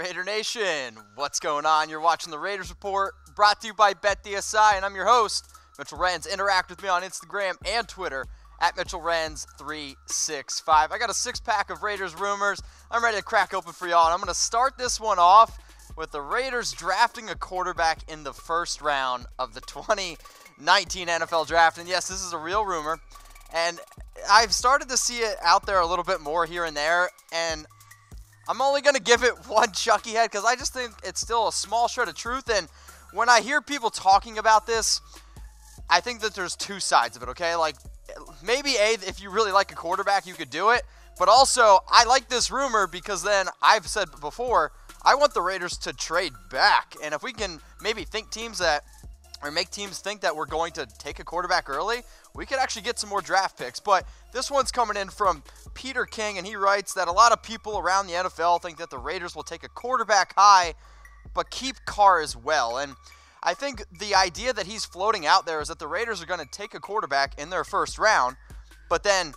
Raider Nation, what's going on? You're watching the Raiders Report, brought to you by BetDSI, and I'm your host, Mitchell Renz. Interact with me on Instagram and Twitter at Mitchell Renz 365. I got a six-pack of Raiders rumors I'm ready to crack open for y'all, and I'm going to start this one off with the Raiders drafting a quarterback in the first round of the 2019 NFL Draft. And yes, this is a real rumor, and I've started to see it out there a little bit more here and there, and I'm only going to give it one Chucky head because I just think it's still a small shred of truth. And when I hear people talking about this, I think that there's two sides of it, okay? Like, maybe, if you really like a quarterback, you could do it. But also, I like this rumor because then, I've said before, I want the Raiders to trade back. And if we can maybe make teams think that we're going to take a quarterback early, we could actually get some more draft picks. But this one's coming in from Peter King, and he writes that a lot of people around the NFL think that the Raiders will take a quarterback high, but keep Carr as well. And I think the idea that he's floating out there is that the Raiders are going to take a quarterback in their first round, but then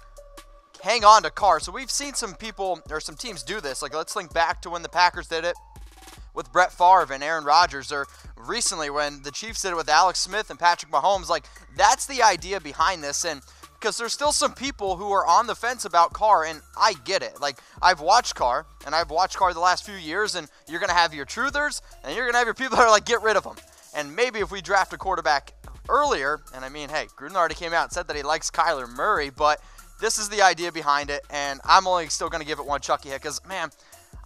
hang on to Carr. So we've seen some people, or some teams do this. Like, let's think back to when the Packers did it with Brett Favre and Aaron Rodgers, or recently when the Chiefs did it with Alex Smith and Patrick Mahomes. Like, that's the idea behind this. And because there's still some people who are on the fence about Carr, and I get it. Like, I've watched Carr, and I've watched Carr the last few years, and you're going to have your truthers, and you're going to have your people that are like, get rid of him. And maybe if we draft a quarterback earlier, and I mean, hey, Gruden already came out and said that he likes Kyler Murray, but this is the idea behind it, and I'm only still going to give it one Chucky hit because, man,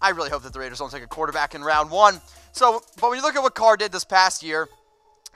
I really hope that the Raiders don't take a quarterback in round one. So, but when you look at what Carr did this past year,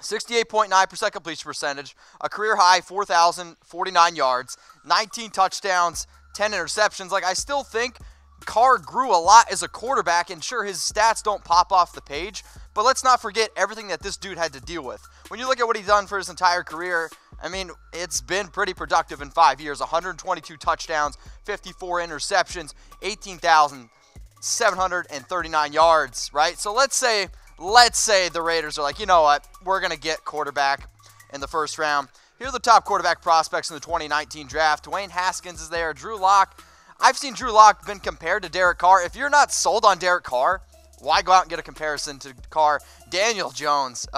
68.9% completion percentage, a career high 4,049 yards, 19 touchdowns, 10 interceptions. Like, I still think Carr grew a lot as a quarterback, and sure, his stats don't pop off the page, but let's not forget everything that this dude had to deal with. When you look at what he's done for his entire career, I mean, it's been pretty productive in 5 years. 122 touchdowns, 54 interceptions, 18,739 yards, right? So let's say the Raiders are like, you know what, we're going to get quarterback in the first round. Here are the top quarterback prospects in the 2019 draft. Dwayne Haskins is there. Drew Lock. I've seen Drew Lock been compared to Derek Carr. If you're not sold on Derek Carr, why go out and get a comparison to Carr? Daniel Jones.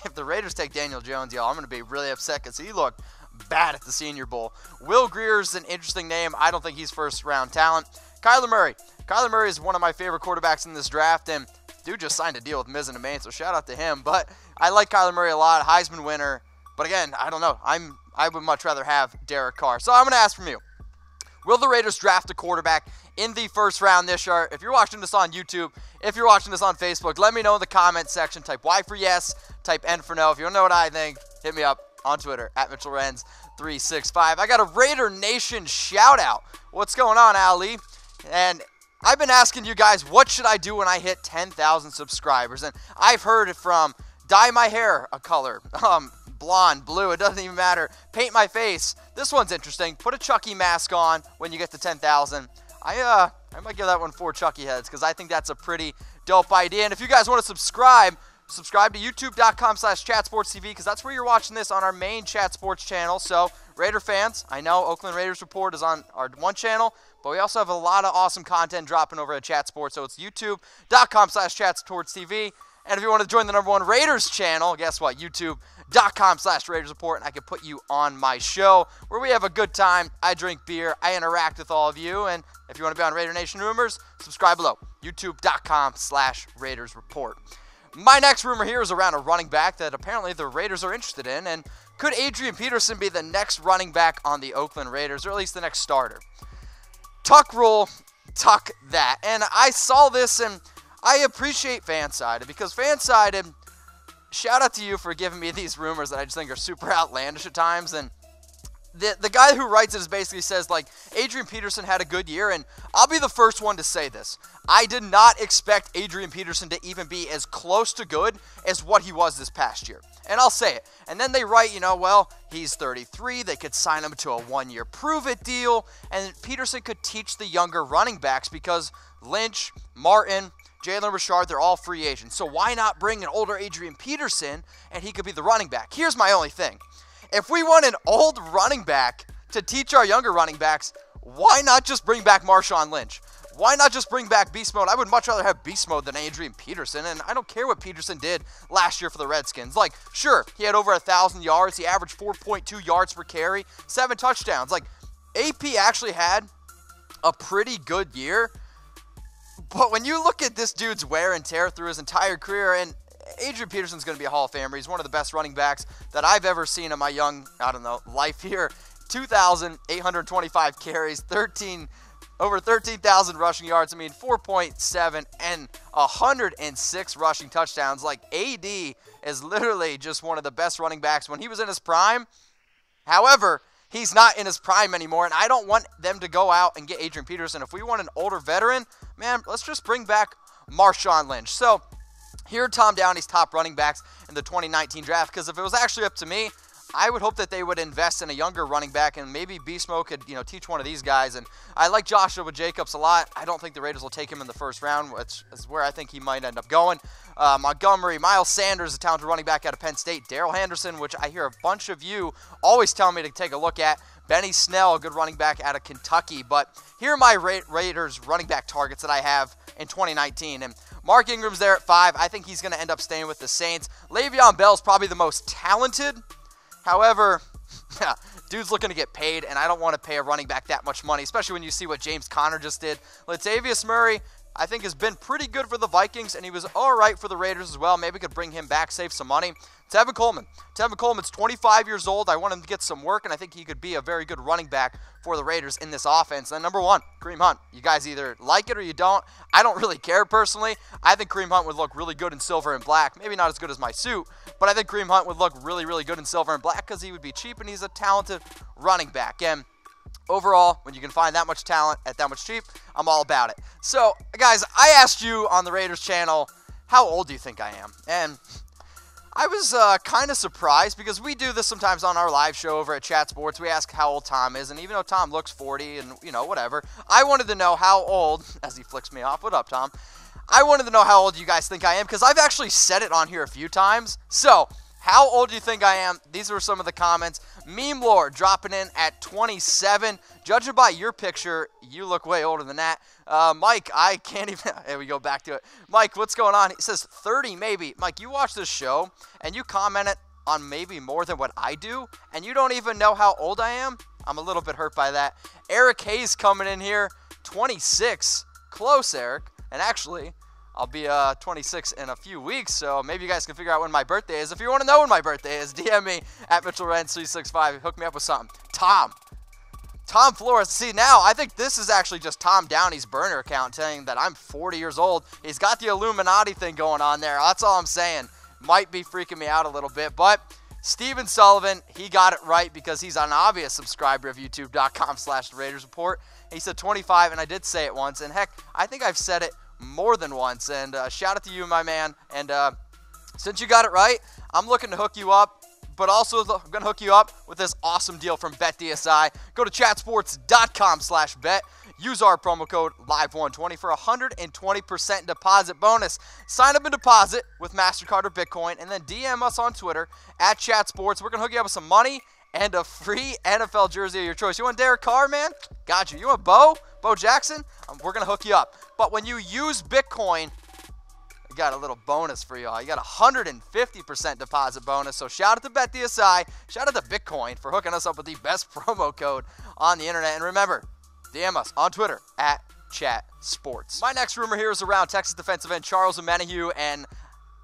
If the Raiders take Daniel Jones, y'all, I'm going to be really upset because he looked bad at the Senior Bowl. Will Greer's an interesting name. I don't think he's first-round talent. Kyler Murray. Kyler Murray is one of my favorite quarterbacks in this draft, and dude just signed a deal with Miz and Maine, so shout out to him. But I like Kyler Murray a lot. Heisman winner. But again, I don't know. I would much rather have Derek Carr. So I'm going to ask from you. Will the Raiders draft a quarterback in the first round this year? If you're watching this on YouTube, if you're watching this on Facebook, let me know in the comment section. Type Y for yes, type N for no. If you don't know what I think, hit me up on Twitter at Mitchell Renz 365. I got a Raider Nation shout out. What's going on, Ali? And I've been asking you guys, what should I do when I hit 10,000 subscribers? And I've heard it from dye my hair a color, blonde, blue, it doesn't even matter. Paint my face. This one's interesting. Put a Chucky mask on when you get to 10,000. I might give that one 4 Chucky heads because I think that's a pretty dope idea. And if you guys want to subscribe to youtube.com/chatsportstv because that's where you're watching this on our main Chat Sports channel. So, Raider fans, I know Oakland Raiders Report is on our one channel, but we also have a lot of awesome content dropping over at Chat Sports. So, it's youtube.com/chatsportstv. And if you want to join the #1 Raiders channel, guess what? YouTube.com/Raiders Report, and I can put you on my show where we have a good time. I drink beer. I interact with all of you. And if you want to be on Raider Nation Rumors, subscribe below. YouTube.com/Raiders Report. My next rumor here is around a running back that apparently the Raiders are interested in. And could Adrian Peterson be the next running back on the Oakland Raiders, or at least the next starter? Tuck rule, tuck that. And I saw this, and I appreciate Fansided because Fansided, shout out to you for giving me these rumors that I just think are super outlandish at times. And the guy who writes it basically says, like, Adrian Peterson had a good year, and I'll be the first one to say this. I did not expect Adrian Peterson to even be as close to good as what he was this past year. And I'll say it. And then they write, you know, well, he's 33. They could sign him to a one-year prove-it deal, and Peterson could teach the younger running backs because Lynch, Martin, Jalen Richard, they're all free agents. So why not bring an older Adrian Peterson and he could be the running back? Here's my only thing. If we want an old running back to teach our younger running backs, why not just bring back Marshawn Lynch? why not just bring back beast mode? I would much rather have beast mode than Adrian Peterson, and I don't care what Peterson did last year for the Redskins. Like, sure, he had over 1,000 yards. He averaged 4.2 yards per carry, 7 touchdowns. Like, AP actually had a pretty good year, but when you look at this dude's wear and tear through his entire career, and Adrian Peterson's going to be a Hall of Famer. He's one of the best running backs that I've ever seen in my young, life here. 2,825 carries, over 13,000 rushing yards. 4.7 and 106 rushing touchdowns. Like, AD is literally just one of the best running backs when he was in his prime. However, he's not in his prime anymore, and I don't want them to go out and get Adrian Peterson. If we want an older veteran, man, let's just bring back Marshawn Lynch. So, here are Tom Downey's top running backs in the 2019 draft, because if it was actually up to me, I would hope that they would invest in a younger running back, and maybe Beast Mode could, teach one of these guys. And I like Joshua Jacobs a lot. I don't think the Raiders will take him in the first round, which is where I think he might end up going. Montgomery, Miles Sanders, a talented running back out of Penn State. Darrell Henderson, which I hear a bunch of you always tell me to take a look at. Benny Snell, a good running back out of Kentucky. But here are my Raiders running back targets that I have in 2019. And Mark Ingram's there at 5. I think he's going to end up staying with the Saints. Le'Veon Bell's probably the most talented. However, dude's looking to get paid, and I don't want to pay a running back that much money, especially when you see what James Conner just did. Latavius Murray, I think, has been pretty good for the Vikings, and he was all right for the Raiders as well. Maybe we could bring him back, save some money. Tevin Coleman. Tevin Coleman's 25 years old. I want him to get some work, and I think he could be a very good running back for the Raiders in this offense. And number 1, Kareem Hunt. You guys either like it or you don't. I don't really care personally. I think Kareem Hunt would look really good in silver and black. Maybe not as good as my suit, but I think Kareem Hunt would look really, really good in silver and black because he would be cheap and he's a talented running back. And overall, when you can find that much talent at that much cheap, I'm all about it. So, guys, I asked you on the Raiders channel, how old do you think I am? And I was kind of surprised because we do this sometimes on our live show over at Chat Sports. We ask how old Tom is, and even though Tom looks 40 and, whatever, I wanted to know how old, as he flicks me off. What up, Tom? I wanted to know how old you guys think I am because I've actually said it on here a few times. So, how old do you think I am? These were some of the comments. Meme Lord dropping in at 27. Judging by your picture, you look way older than that. Mike, I can't even... Here we go back to it. Mike, what's going on? He says 30 maybe. Mike, you watch this show, and you comment it on maybe more than what I do, and you don't even know how old I am? I'm a little bit hurt by that. Eric Hayes coming in here, 26. Close, Eric. And actually, I'll be 26 in a few weeks, so maybe you guys can figure out when my birthday is. If you want to know when my birthday is, DM me at Mitchell Renz 365. Hook me up with something. Tom Flores. See, now I think this is actually just Tom Downey's burner account saying that I'm 40 years old. He's got the Illuminati thing going on there. That's all I'm saying. Might be freaking me out a little bit, but Steven Sullivan, he got it right because he's an obvious subscriber of youtube.com/Raiders Report. He said 25, and I did say it once, and heck, I think I've said it more than once, and shout out to you, my man. And since you got it right, I'm looking to hook you up, but also I'm going to hook you up with this awesome deal from BetDSI. Go to chatsports.com/bet. Use our promo code LIVE120 for a 120% deposit bonus. Sign up and deposit with MasterCard or Bitcoin, and then DM us on Twitter at ChatSports. We're going to hook you up with some money and a free NFL jersey of your choice. You want Derek Carr, man? Got you. You want Bo Jackson? We're going to hook you up. But when you use Bitcoin, we got a little bonus for y'all. You got a 150% deposit bonus. So shout out to BetDSI. Shout out to Bitcoin for hooking us up with the best promo code on the internet. And remember, DM us on Twitter at ChatSports. My next rumor here is around Texas defensive end Charles Omenihu, and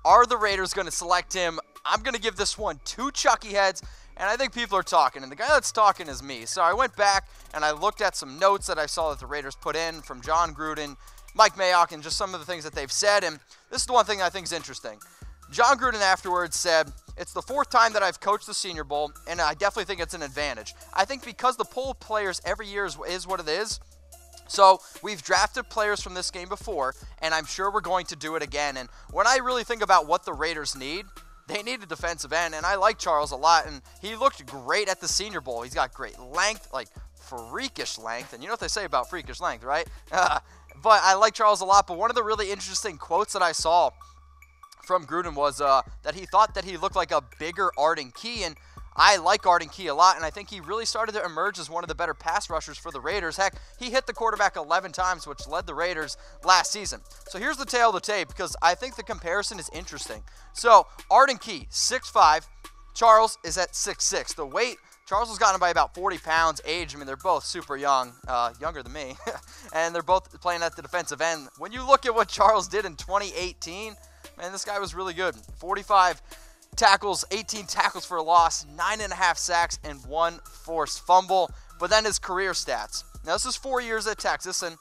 are the Raiders going to select him? I'm going to give this one 2 Chucky heads, and I think people are talking, and the guy that's talking is me. So I went back and I looked at some notes that I saw that the Raiders put in from Jon Gruden, Mike Mayock, and just some of the things that they've said, and this is the one thing I think is interesting. Jon Gruden afterwards said, "It's the 4th time that I've coached the Senior Bowl, and I definitely think it's an advantage. I think because the pool of players every year is what it is, so we've drafted players from this game before, and I'm sure we're going to do it again. And when I really think about what the Raiders need, they need a defensive end, and I like Charles a lot, and he looked great at the Senior Bowl. He's got great length, like freakish length, and you know what they say about freakish length, right? But I like Charles a lot, but one of the really interesting quotes that I saw from Gruden was that he thought that he looked like a bigger Arden Key, and I like Arden Key a lot, and I think he really started to emerge as one of the better pass rushers for the Raiders. Heck, he hit the quarterback 11 times, which led the Raiders last season. So here's the tail of the tape, because I think the comparison is interesting. So Arden Key, 6'5". Charles is at 6'6". The weight, Charles has gotten by about 40 pounds. Age, I mean, they're both super young, younger than me, and they're both playing at the defensive end. When you look at what Charles did in 2018, man, this guy was really good. 45 tackles, 18 tackles for a loss, 9.5 sacks, and 1 forced fumble. But then his career stats. Now, this is 4 years at Texas, and,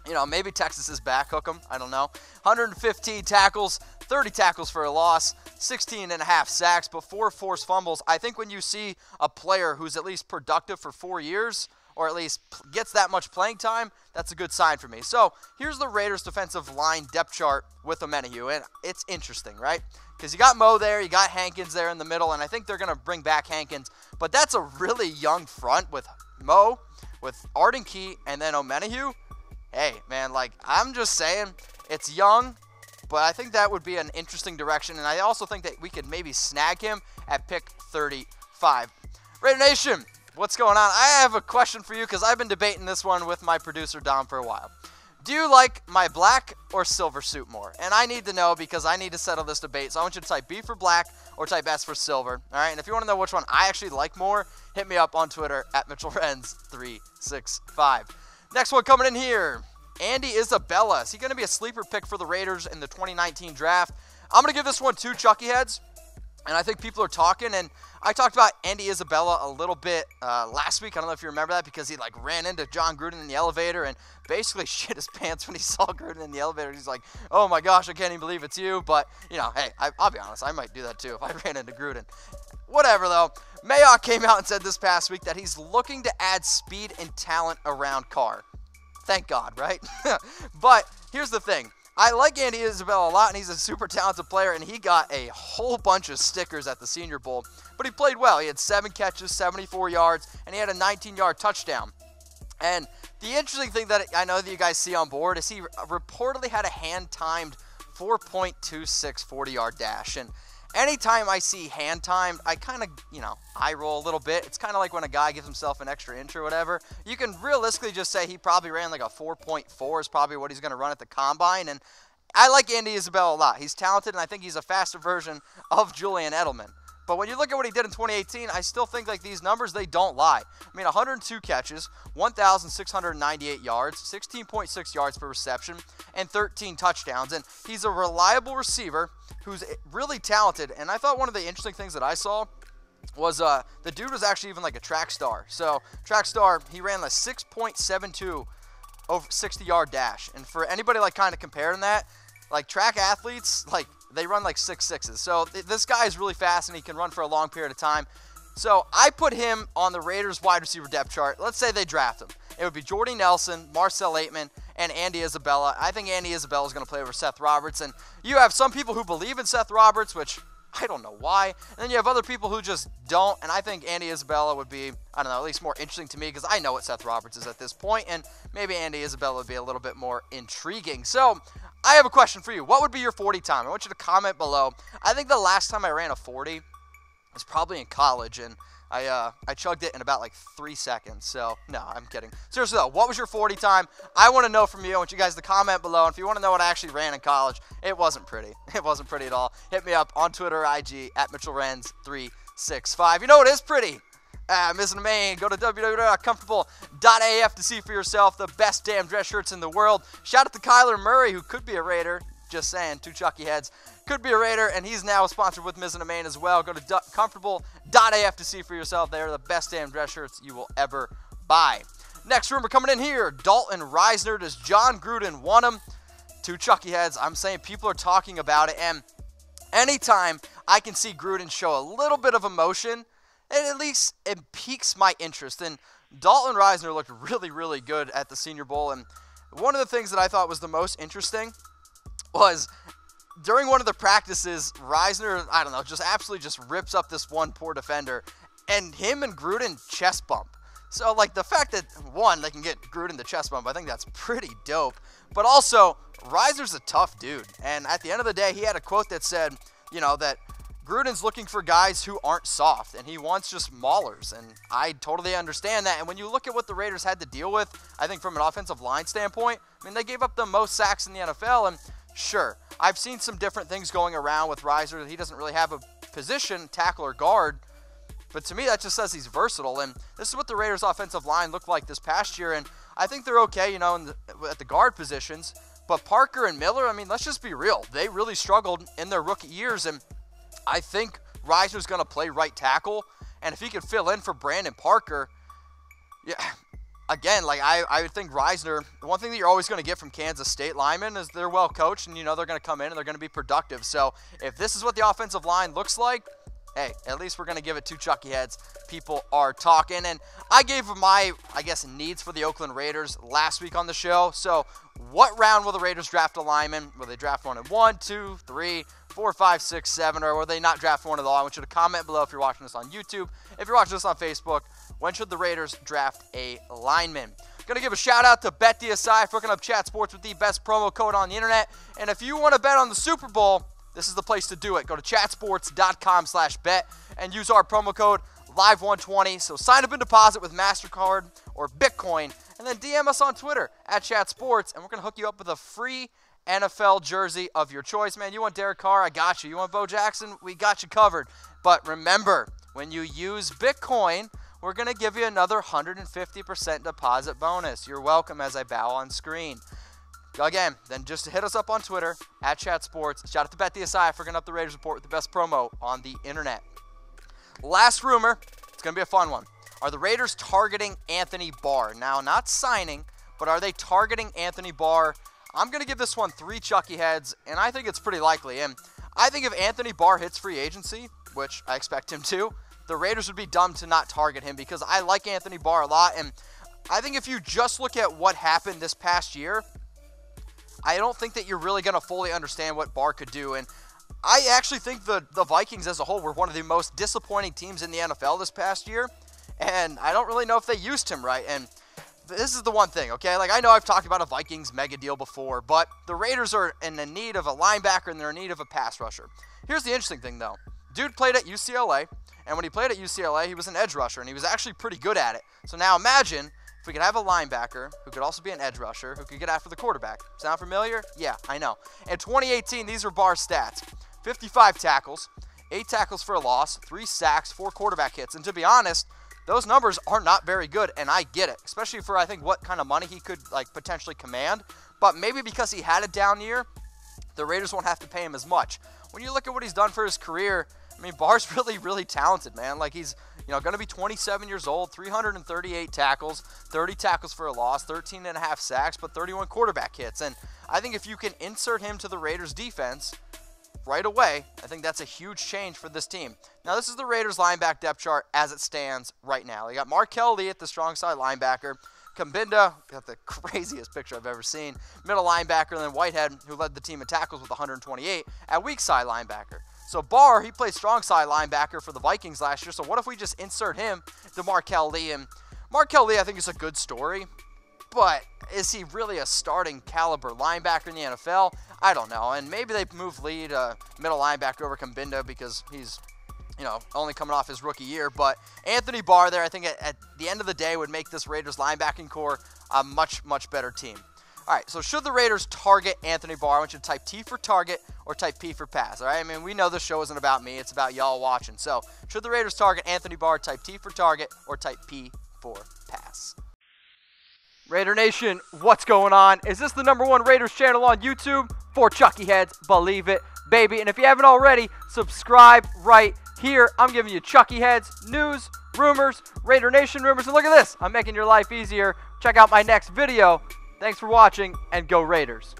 you know, maybe Texas is back, hook 'em, I don't know. 115 tackles, 30 tackles for a loss, 16.5 sacks, but 4 forced fumbles. I think when you see a player who's at least productive for 4 years, or at least gets that much playing time, that's a good sign for me. So here's the Raiders defensive line depth chart with Omenihu, and it's interesting, right? Because you got Mo there, you got Hankins there in the middle, and I think they're going to bring back Hankins. But that's a really young front with Mo, with Arden Key, and then Omenihu. Hey, man, like, I'm just saying, it's young, but I think that would be an interesting direction, and I also think that we could maybe snag him at pick 35. Raider Nation, what's going on? I have a question for you, because I've been debating this one with my producer, Dom, for a while. Do you like my black or silver suit more? And I need to know, because I need to settle this debate. So I want you to type B for black or type S for silver. All right, and if you want to know which one I actually like more, hit me up on Twitter at Mitchell Renz 365. Next one coming in here, Andy Isabella. Is he going to be a sleeper pick for the Raiders in the 2019 draft? I'm going to give this one 2 Chucky heads. And I think people are talking, and I talked about Andy Isabella a little bit last week. I don't know if you remember that, because he like ran into Jon Gruden in the elevator and basically shit his pants when he saw Gruden in the elevator. He's like, oh my gosh, I can't even believe it's you. But, you know, hey, I'll be honest, I might do that too if I ran into Gruden. Whatever, though. Mayock came out and said this past week that he's looking to add speed and talent around Carr. Thank God, right? But here's the thing. I like Andy Isabella a lot, and he's a super talented player, and he got a whole bunch of stickers at the Senior Bowl. But he played well. He had 7 catches, 74 yards, and he had a 19-yard touchdown. And the interesting thing that I know that you guys see on board is he reportedly had a hand-timed 4.26 40-yard dash. And anytime I see hand-timed, I kind of, you know, eye roll a little bit. It's kind of like when a guy gives himself an extra inch or whatever. You can realistically just say he probably ran like a 4.4 is probably what he's going to run at the combine. And I like Andy Isabella a lot. He's talented, and I think he's a faster version of Julian Edelman. But when you look at what he did in 2018, I still think like these numbers, they don't lie. I mean, 102 catches, 1,698 yards, 16.6 yards per reception, and 13 touchdowns. And he's a reliable receiver who's really talented. And I thought one of the interesting things that I saw was the dude was actually even like a track star. So track star, he ran a 6.72 over 60-yard dash. And for anybody like kind of comparing that, like track athletes, like they run like 6.6s. So this guy is really fast, and he can run for a long period of time. So I put him on the Raiders wide receiver depth chart. Let's say they draft him. It would be Jordy Nelson, Marcel Aitman, and Andy Isabella. I think Andy Isabella is going to play over Seth Roberts. And you have some people who believe in Seth Roberts, which I don't know why. And then you have other people who just don't. And I think Andy Isabella would be, I don't know, at least more interesting to me, because I know what Seth Roberts is at this point. And maybe Andy Isabella would be a little bit more intriguing. So I have a question for you. What would be your 40 time? I want you to comment below. I think the last time I ran a 40 was probably in college, and I chugged it in about like 3 seconds. So, no, I'm kidding. Seriously, though, what was your 40 time? I want to know from you. I want you guys to comment below. And if you want to know what I actually ran in college, it wasn't pretty. It wasn't pretty at all. Hit me up on Twitter or IG at Mitchell Renz 365. You know what is pretty? Missing a main, go to www.comfortable.af to see for yourself the best damn dress shirts in the world. Shout out to Kyler Murray, who could be a Raider. Just saying, 2 Chucky heads. Could be a Raider, and he's now sponsored with Missing a Main as well. Go to comfortable.af to see for yourself. They are the best damn dress shirts you will ever buy. Next rumor coming in here, Dalton Risner. Does Jon Gruden want him? 2 Chucky heads. I'm saying people are talking about it, and anytime I can see Gruden show a little bit of emotion, and at least it piques my interest. And Dalton Risner looked really, really good at the Senior Bowl. And one of the things that I thought was the most interesting was during one of the practices, Risner, I don't know, just absolutely just rips up this one poor defender. And him and Gruden chest bump. So, like, the fact that, one, they can get Gruden the chest bump, I think that's pretty dope. But also, Risner's a tough dude. And at the end of the day, he had a quote that said, you know, that Gruden's looking for guys who aren't soft, and he wants just maulers, and I totally understand that. And when you look at what the Raiders had to deal with, I think from an offensive line standpoint, I mean, they gave up the most sacks in the NFL, and sure, I've seen some different things going around with Risner. He doesn't really have a position, tackle or guard, but to me, that just says he's versatile, and this is what the Raiders' offensive line looked like this past year, and I think they're okay, you know, at the guard positions, but Parker and Miller, I mean, let's just be real. They really struggled in their rookie years, and I think Risner's going to play right tackle, and if he could fill in for Brandon Parker, yeah, again, like I would think Risner, the one thing that you're always going to get from Kansas State linemen is they're well coached, and you know they're going to come in and they're going to be productive. So if this is what the offensive line looks like, hey, at least we're going to give it two Chucky heads. People are talking, and I gave my, I guess, needs for the Oakland Raiders last week on the show. So what round will the Raiders draft a lineman? Will they draft one in 1, 2, 3, 4, 5, 6, 7, or will they not draft one at all? I want you to comment below if you're watching this on YouTube. If you're watching this on Facebook, when should the Raiders draft a lineman? Going to give a shout out to BetDSI for hooking up Chat Sports with the best promo code on the internet. And if you want to bet on the Super Bowl, this is the place to do it. Go to chatsports.com/bet and use our promo code LIVE120. So sign up and deposit with MasterCard or Bitcoin, and then DM us on Twitter @ChatSports, and we're going to hook you up with a free NFL jersey of your choice, man. You want Derek Carr? I got you. You want Bo Jackson? We got you covered. But remember, when you use Bitcoin, we're going to give you another 150% deposit bonus. You're welcome as I bow on screen. Again, then just hit us up on Twitter @ChatSports. Shout out to BetDSI for hooking up the Raiders Report with the best promo on the internet. Last rumor, it's going to be a fun one. Are the Raiders targeting Anthony Barr? Now, not signing, but are they targeting Anthony Barr? I'm going to give this one 3 Chucky heads, and I think it's pretty likely. And I think if Anthony Barr hits free agency, which I expect him to, the Raiders would be dumb to not target him because I like Anthony Barr a lot. And I think if you just look at what happened this past year, I don't think that you're really going to fully understand what Barr could do. And I actually think the Vikings as a whole were one of the most disappointing teams in the NFL this past year. And I don't really know if they used him right. And this is the one thing, okay? Like, I know I've talked about a Vikings mega deal before, but the Raiders are in the need of a linebacker and they're in need of a pass rusher. Here's the interesting thing, though. Dude played at UCLA, and when he played at UCLA, he was an edge rusher, and he was actually pretty good at it. So now imagine if we could have a linebacker who could also be an edge rusher who could get after the quarterback. Sound familiar? Yeah, I know. In 2018, these are Barr's stats. 55 tackles, 8 tackles for a loss, 3 sacks, 4 quarterback hits. And to be honest, those numbers are not very good, and I get it, especially for, I think, what kind of money he could potentially command. But maybe because he had a down year, the Raiders won't have to pay him as much. When you look at what he's done for his career, I mean, Barr's really, really talented, man. Like, he's, going to be 27 years old, 338 tackles, 30 tackles for a loss, 13.5 sacks, but 31 quarterback hits. And I think if you can insert him to the Raiders defense right away, I think that's a huge change for this team. Now, this is the Raiders linebacker depth chart as it stands right now. They got Markel Lee at the strong side linebacker. Kambinda, got the craziest picture I've ever seen. Middle linebacker, and then Whitehead, who led the team in tackles with 128, at weak side linebacker. So Barr, he played strong side linebacker for the Vikings last year. So what if we just insert him to Markel Lee? And Markel Lee, I think, is a good story. But is he really a starting caliber linebacker in the NFL? I don't know. And maybe they move Lee to middle linebacker over Kambinda because he's, only coming off his rookie year. But Anthony Barr there, I think at the end of the day, would make this Raiders linebacking core a much, much better team. All right, so should the Raiders target Anthony Barr? I want you to type T for target or type P for pass, all right? I mean, we know this show isn't about me. It's about y'all watching. So should the Raiders target Anthony Barr? Type T for target or type P for pass. Raider Nation, what's going on? Is this the #1 Raiders channel on YouTube? For Chucky heads, believe it, baby. And if you haven't already, subscribe right here. I'm giving you Chucky heads, news, rumors, Raider Nation rumors. And look at this. I'm making your life easier. Check out my next video. Thanks for watching, and go Raiders.